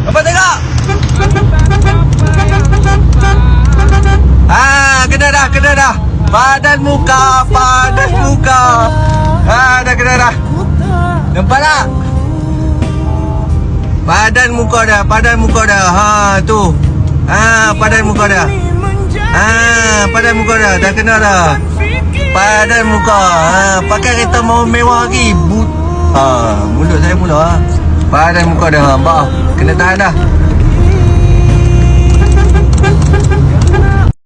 Abang tengok. Kena dah. Padan muka. Dah kena dah. Nampak tak? Padan muka dah. Tu. Padan muka dah. Padan muka dah. Dah kena dah. Padan muka. Pakai kereta mewah lagi. Mulut saya pula. Padan muka dah. Bah, kena tahan dah.